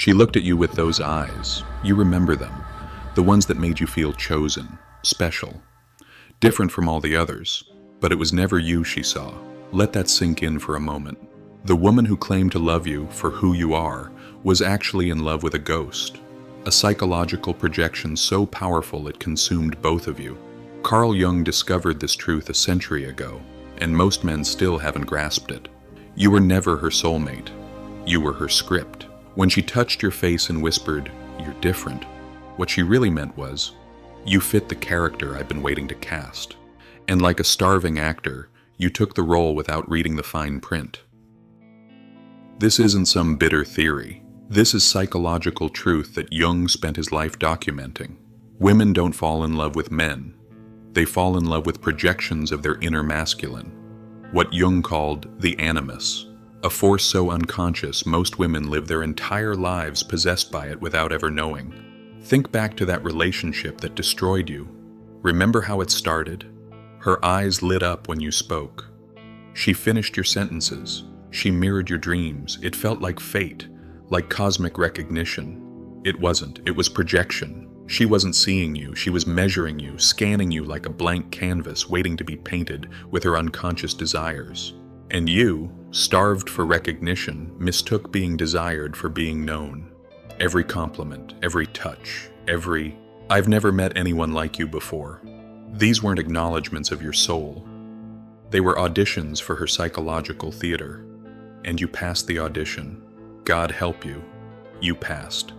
She looked at you with those eyes. You remember them. The ones that made you feel chosen, special, different from all the others. But it was never you she saw. Let that sink in for a moment. The woman who claimed to love you for who you are was actually in love with a ghost. A psychological projection so powerful it consumed both of you. Carl Jung discovered this truth a century ago, and most men still haven't grasped it. You were never her soulmate. You were her script. When she touched your face and whispered, "You're different," what she really meant was, "You fit the character I've been waiting to cast." And like a starving actor, you took the role without reading the fine print. This isn't some bitter theory. This is psychological truth that Jung spent his life documenting. Women don't fall in love with men. They fall in love with projections of their inner masculine, what Jung called the animus, a force so unconscious most women live their entire lives possessed by it without ever knowing. Think back to that relationship that destroyed you. Remember how it started? Her eyes lit up when you spoke. She finished your sentences. She mirrored your dreams. It felt like fate, like cosmic recognition. It wasn't. It was projection. She wasn't seeing you. She was measuring you, scanning you like a blank canvas waiting to be painted with her unconscious desires. And you, starved for recognition, mistook being desired for being known. Every compliment, every touch, every, "I've never met anyone like you before." These weren't acknowledgments of your soul. They were auditions for her psychological theater. And you passed the audition. God help you. You passed.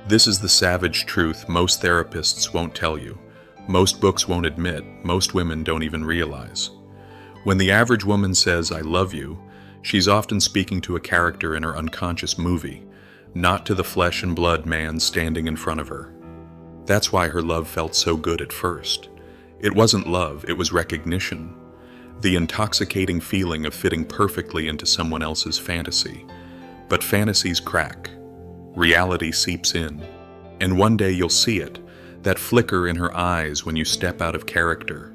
This is the savage truth most therapists won't tell you. Most books won't admit. Most women don't even realize. When the average woman says, "I love you," she's often speaking to a character in her unconscious movie, not to the flesh and blood man standing in front of her. That's why her love felt so good at first. It wasn't love, it was recognition. The intoxicating feeling of fitting perfectly into someone else's fantasy. But fantasies crack. Reality seeps in. And one day you'll see it, that flicker in her eyes when you step out of character.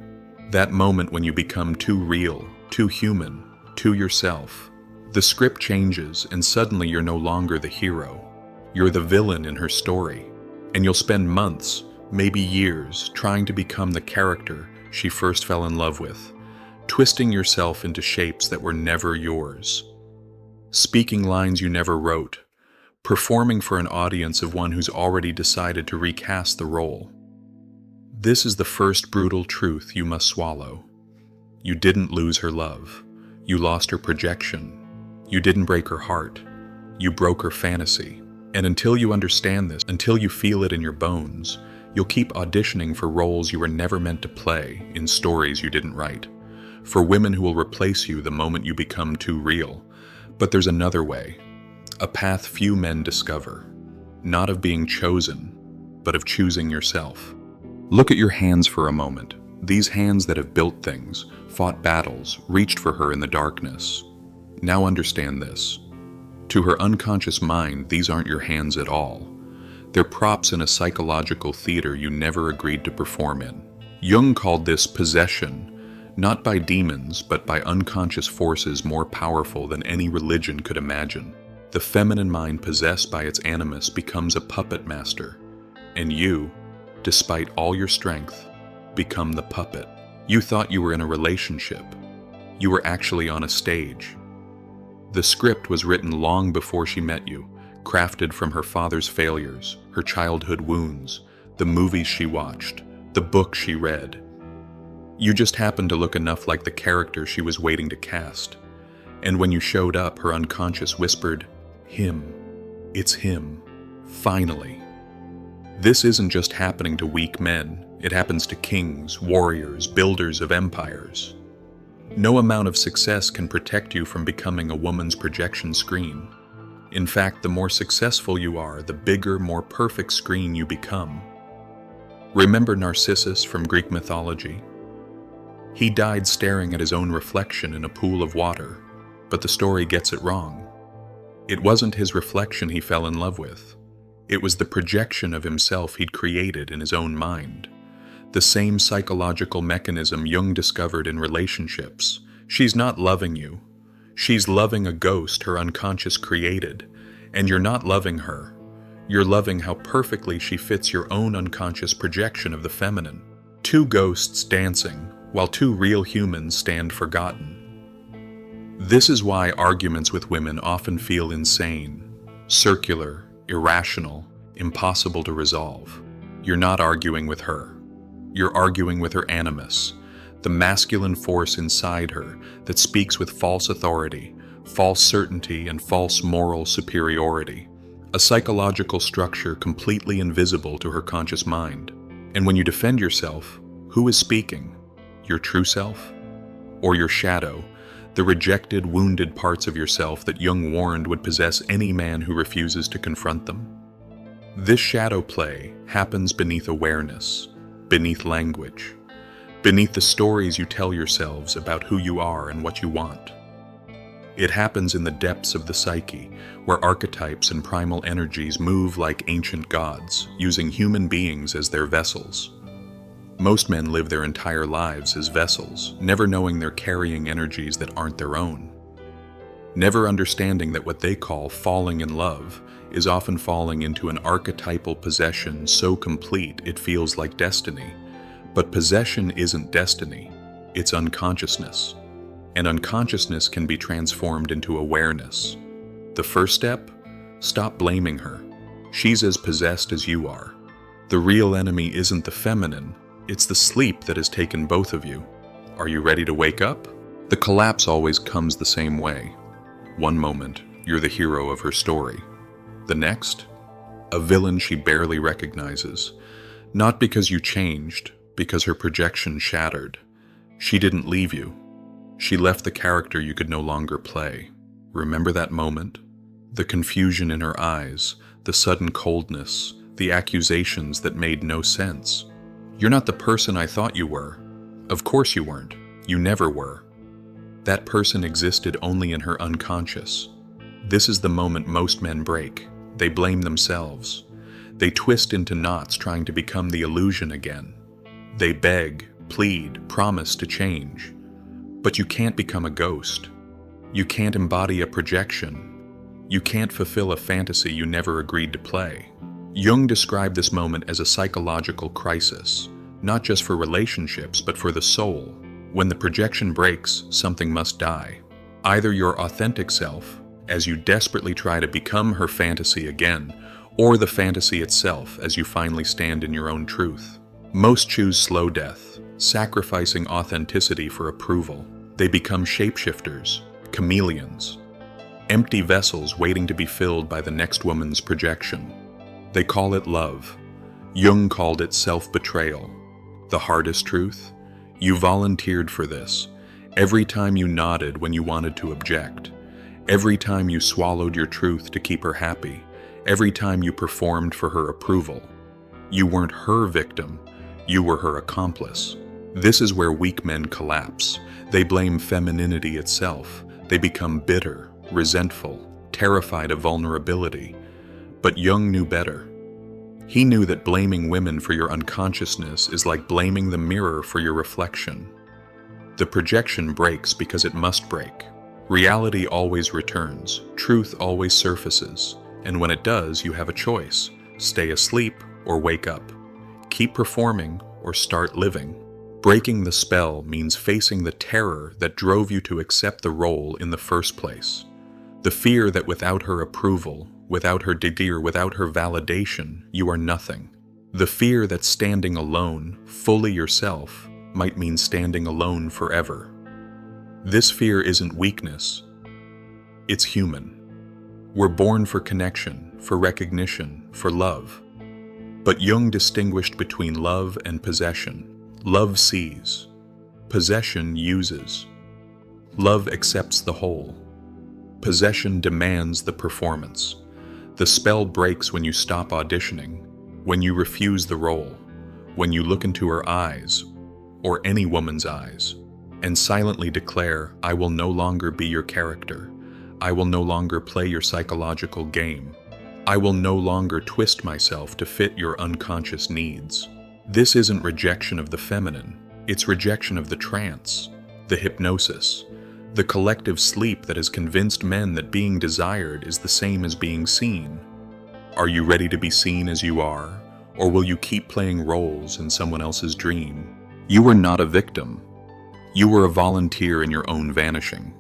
That moment when you become too real, too human, too yourself. The script changes and suddenly you're no longer the hero. You're the villain in her story. And you'll spend months, maybe years, trying to become the character she first fell in love with, twisting yourself into shapes that were never yours, speaking lines you never wrote, performing for an audience of one who's already decided to recast the role. This is the first brutal truth you must swallow. You didn't lose her love. You lost her projection. You didn't break her heart. You broke her fantasy. And until you understand this, until you feel it in your bones, you'll keep auditioning for roles you were never meant to play in stories you didn't write, for women who will replace you the moment you become too real. But there's another way, a path few men discover, not of being chosen, but of choosing yourself. Look at your hands for a moment, these hands that have built things, fought battles, reached for her in the darkness. Now understand this. To her unconscious mind, these aren't your hands at all. They're props in a psychological theater you never agreed to perform in. Jung called this possession, not by demons, but by unconscious forces more powerful than any religion could imagine. The feminine mind possessed by its animus becomes a puppet master, and you, despite all your strength, become the puppet. You thought you were in a relationship. You were actually on a stage. The script was written long before she met you, crafted from her father's failures, her childhood wounds, the movies she watched, the books she read. You just happened to look enough like the character she was waiting to cast. And when you showed up, her unconscious whispered, "Him. It's him. Finally." This isn't just happening to weak men. It happens to kings, warriors, builders of empires. No amount of success can protect you from becoming a woman's projection screen. In fact, the more successful you are, the bigger, more perfect screen you become. Remember Narcissus from Greek mythology? He died staring at his own reflection in a pool of water, but the story gets it wrong. It wasn't his reflection he fell in love with. It was the projection of himself he'd created in his own mind. The same psychological mechanism Jung discovered in relationships. She's not loving you. She's loving a ghost her unconscious created, and you're not loving her. You're loving how perfectly she fits your own unconscious projection of the feminine. Two ghosts dancing, while two real humans stand forgotten. This is why arguments with women often feel insane, circular, irrational, impossible to resolve. You're not arguing with her. You're arguing with her animus, the masculine force inside her that speaks with false authority, false certainty, and false moral superiority, a psychological structure completely invisible to her conscious mind. And when you defend yourself, who is speaking? Your true self? Or your shadow, the rejected, wounded parts of yourself that Jung warned would possess any man who refuses to confront them? This shadow play happens beneath awareness, beneath language, beneath the stories you tell yourselves about who you are and what you want. It happens in the depths of the psyche, where archetypes and primal energies move like ancient gods, using human beings as their vessels. Most men live their entire lives as vessels, never knowing they're carrying energies that aren't their own. Never understanding that what they call falling in love is often falling into an archetypal possession so complete it feels like destiny. But possession isn't destiny, it's unconsciousness. And unconsciousness can be transformed into awareness. The first step? Stop blaming her. She's as possessed as you are. The real enemy isn't the feminine, it's the sleep that has taken both of you. Are you ready to wake up? The collapse always comes the same way. One moment, you're the hero of her story. The next, a villain she barely recognizes. Not because you changed, because her projection shattered. She didn't leave you. She left the character you could no longer play. Remember that moment? The confusion in her eyes, the sudden coldness, the accusations that made no sense. You're not the person I thought you were. Of course you weren't. You never were. That person existed only in her unconscious. This is the moment most men break. They blame themselves. They twist into knots trying to become the illusion again. They beg, plead, promise to change. But you can't become a ghost. You can't embody a projection. You can't fulfill a fantasy you never agreed to play. Jung described this moment as a psychological crisis, not just for relationships, but for the soul. When the projection breaks, something must die. Either your authentic self, as you desperately try to become her fantasy again, or the fantasy itself as you finally stand in your own truth. Most choose slow death, sacrificing authenticity for approval. They become shapeshifters, chameleons, empty vessels waiting to be filled by the next woman's projection. They call it love. Jung called it self-betrayal. The hardest truth? You volunteered for this. Every time you nodded when you wanted to object. Every time you swallowed your truth to keep her happy. Every time you performed for her approval. You weren't her victim. You were her accomplice. This is where weak men collapse. They blame femininity itself. They become bitter, resentful, terrified of vulnerability. But Jung knew better. He knew that blaming women for your unconsciousness is like blaming the mirror for your reflection. The projection breaks because it must break. Reality always returns, truth always surfaces, and when it does, you have a choice: stay asleep or wake up. Keep performing or start living. Breaking the spell means facing the terror that drove you to accept the role in the first place. The fear that without her approval, without her desire, without her validation, you are nothing. The fear that standing alone, fully yourself, might mean standing alone forever. This fear isn't weakness. It's human. We're born for connection, for recognition, for love. But Jung distinguished between love and possession. Love sees. Possession uses. Love accepts the whole. Possession demands the performance. The spell breaks when you stop auditioning, when you refuse the role, when you look into her eyes, or any woman's eyes, and silently declare, I will no longer be your character. I will no longer play your psychological game. I will no longer twist myself to fit your unconscious needs. This isn't rejection of the feminine, it's rejection of the trance, the hypnosis, the collective sleep that has convinced men that being desired is the same as being seen. Are you ready to be seen as you are, or will you keep playing roles in someone else's dream? You were not a victim. You were a volunteer in your own vanishing.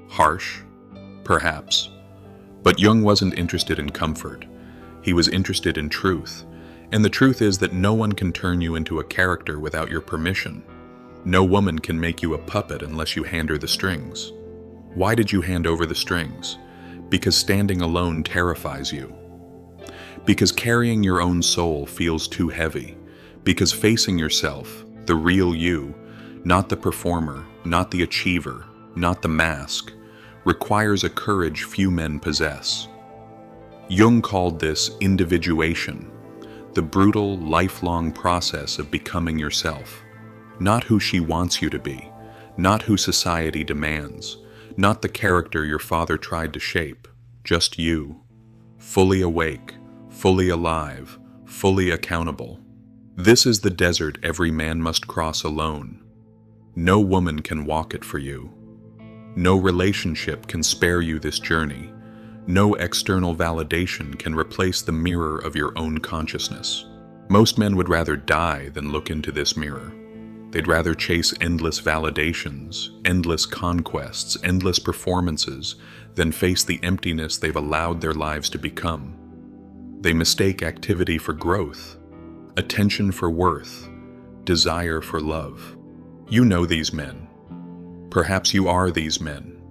Harsh, perhaps. But Jung wasn't interested in comfort. He was interested in truth. And the truth is that no one can turn you into a character without your permission. No woman can make you a puppet unless you hand her the strings. Why did you hand over the strings? Because standing alone terrifies you. Because carrying your own soul feels too heavy. Because facing yourself, the real you, not the performer, not the achiever, not the mask, requires a courage few men possess. Jung called this individuation, the brutal, lifelong process of becoming yourself. Not who she wants you to be, not who society demands, not the character your father tried to shape, just you, fully awake, fully alive, fully accountable. This is the desert every man must cross alone. No woman can walk it for you. No relationship can spare you this journey. No external validation can replace the mirror of your own consciousness. Most men would rather die than look into this mirror. They'd rather chase endless validations, endless conquests, endless performances, than face the emptiness they've allowed their lives to become. They mistake activity for growth, attention for worth, desire for love. You know these men. Perhaps you are these men,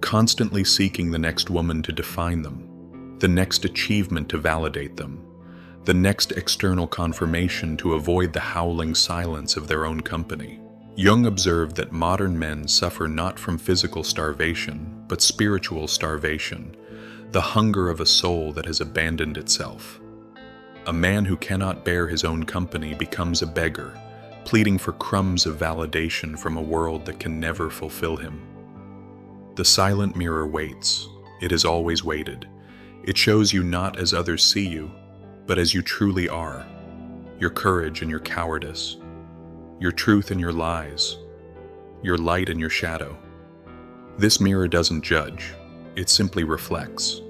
constantly seeking the next woman to define them, the next achievement to validate them, the next external confirmation to avoid the howling silence of their own company. Jung observed that modern men suffer not from physical starvation, but spiritual starvation, the hunger of a soul that has abandoned itself. A man who cannot bear his own company becomes a beggar, pleading for crumbs of validation from a world that can never fulfill him. The silent mirror waits. It has always waited. It shows you not as others see you, but as you truly are. Your courage and your cowardice, your truth and your lies, your light and your shadow. This mirror doesn't judge, it simply reflects.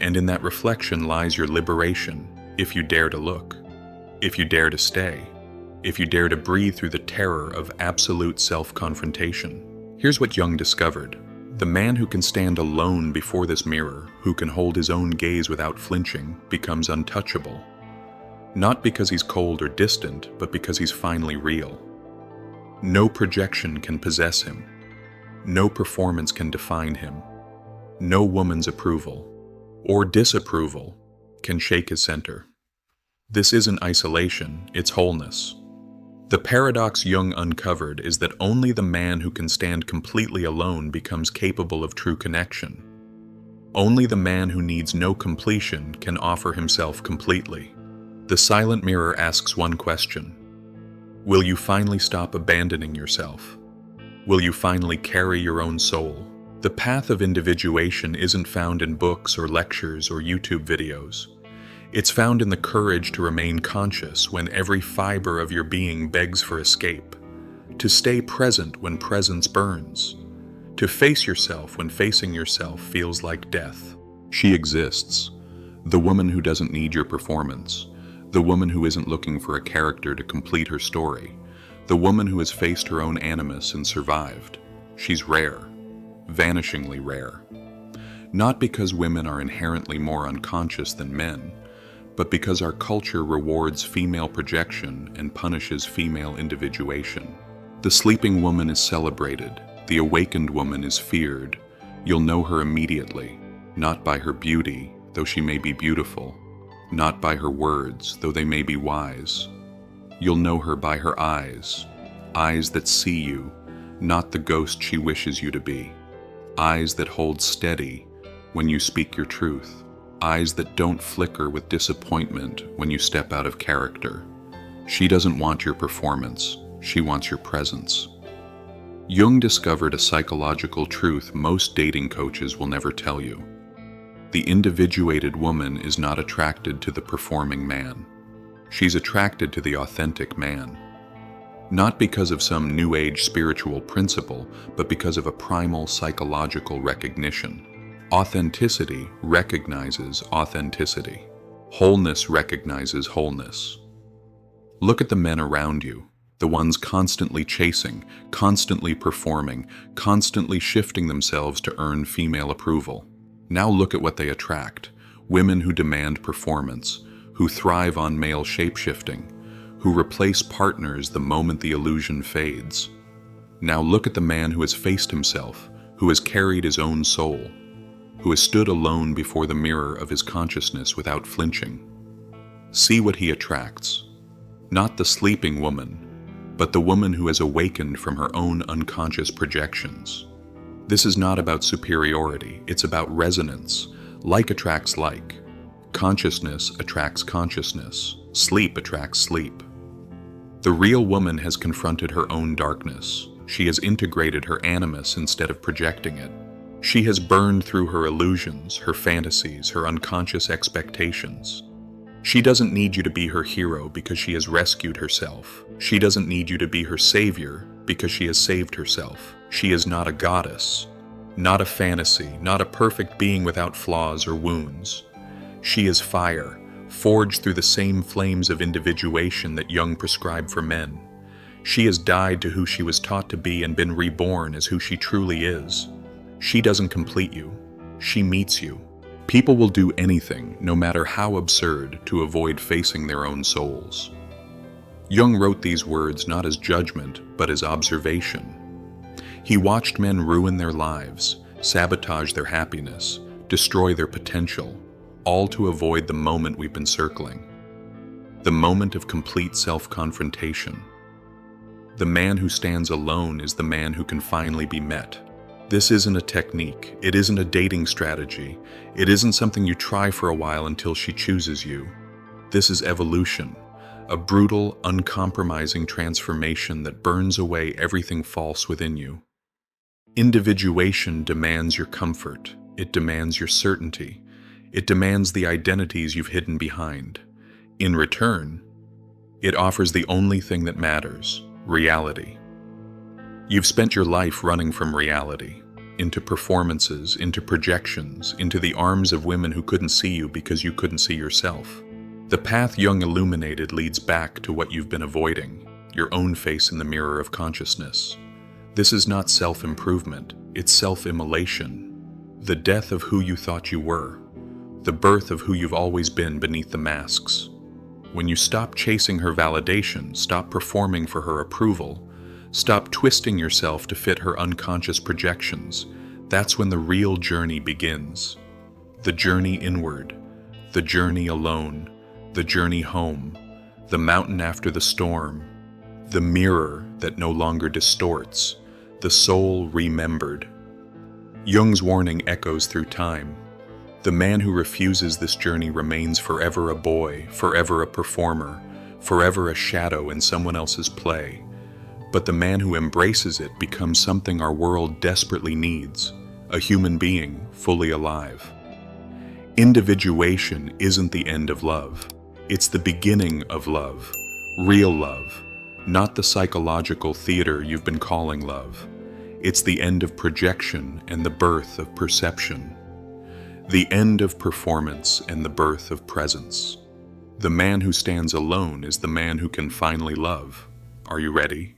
And in that reflection lies your liberation, if you dare to look, if you dare to stay, if you dare to breathe through the terror of absolute self-confrontation. Here's what Jung discovered. The man who can stand alone before this mirror, who can hold his own gaze without flinching, becomes untouchable. Not because he's cold or distant, but because he's finally real. No projection can possess him. No performance can define him. No woman's approval, or disapproval, can shake his center. This isn't isolation, it's wholeness. The paradox Jung uncovered is that only the man who can stand completely alone becomes capable of true connection. Only the man who needs no completion can offer himself completely. The silent mirror asks one question. Will you finally stop abandoning yourself? Will you finally carry your own soul? The path of individuation isn't found in books or lectures or YouTube videos. It's found in the courage to remain conscious when every fiber of your being begs for escape, to stay present when presence burns, to face yourself when facing yourself feels like death. She exists, the woman who doesn't need your performance, the woman who isn't looking for a character to complete her story, the woman who has faced her own animus and survived. She's rare, vanishingly rare. Not because women are inherently more unconscious than men, but because our culture rewards female projection and punishes female individuation. The sleeping woman is celebrated, the awakened woman is feared. You'll know her immediately, not by her beauty, though she may be beautiful, not by her words, though they may be wise. You'll know her by her eyes, eyes that see you, not the ghost she wishes you to be, eyes that hold steady when you speak your truth. Eyes that don't flicker with disappointment when you step out of character. She doesn't want your performance, she wants your presence. Jung discovered a psychological truth most dating coaches will never tell you. The individuated woman is not attracted to the performing man. She's attracted to the authentic man. Not because of some new age spiritual principle, but because of a primal psychological recognition. Authenticity recognizes authenticity. Wholeness recognizes wholeness. Look at the men around you, the ones constantly chasing, constantly performing, constantly shifting themselves to earn female approval. Now look at what they attract: women who demand performance, who thrive on male shapeshifting, who replace partners the moment the illusion fades. Now look at the man who has faced himself, who has carried his own soul, who has stood alone before the mirror of his consciousness without flinching. See what he attracts. Not the sleeping woman, but the woman who has awakened from her own unconscious projections. This is not about superiority, it's about resonance. Like attracts like. Consciousness attracts consciousness. Sleep attracts sleep. The real woman has confronted her own darkness. She has integrated her animus instead of projecting it. She has burned through her illusions, her fantasies, her unconscious expectations. She doesn't need you to be her hero because she has rescued herself. She doesn't need you to be her savior because she has saved herself. She is not a goddess, not a fantasy, not a perfect being without flaws or wounds. She is fire, forged through the same flames of individuation that Jung prescribed for men. She has died to who she was taught to be and been reborn as who she truly is. She doesn't complete you, she meets you. People will do anything, no matter how absurd, to avoid facing their own souls. Jung wrote these words not as judgment, but as observation. He watched men ruin their lives, sabotage their happiness, destroy their potential, all to avoid the moment we've been circling. The moment of complete self-confrontation. The man who stands alone is the man who can finally be met. This isn't a technique, it isn't a dating strategy, it isn't something you try for a while until she chooses you. This is evolution, a brutal, uncompromising transformation that burns away everything false within you. Individuation demands your comfort, it demands your certainty, it demands the identities you've hidden behind. In return, it offers the only thing that matters: reality. You've spent your life running from reality, into performances, into projections, into the arms of women who couldn't see you because you couldn't see yourself. The path Jung illuminated leads back to what you've been avoiding, your own face in the mirror of consciousness. This is not self-improvement, it's self-immolation. The death of who you thought you were, the birth of who you've always been beneath the masks. When you stop chasing her validation, stop performing for her approval, stop twisting yourself to fit her unconscious projections, that's when the real journey begins. The journey inward, the journey alone, the journey home, the mountain after the storm, the mirror that no longer distorts, the soul remembered. Jung's warning echoes through time. The man who refuses this journey remains forever a boy, forever a performer, forever a shadow in someone else's play. But the man who embraces it becomes something our world desperately needs, a human being fully alive. Individuation isn't the end of love. It's the beginning of love, real love, not the psychological theater you've been calling love. It's the end of projection and the birth of perception. The end of performance and the birth of presence. The man who stands alone is the man who can finally love. Are you ready?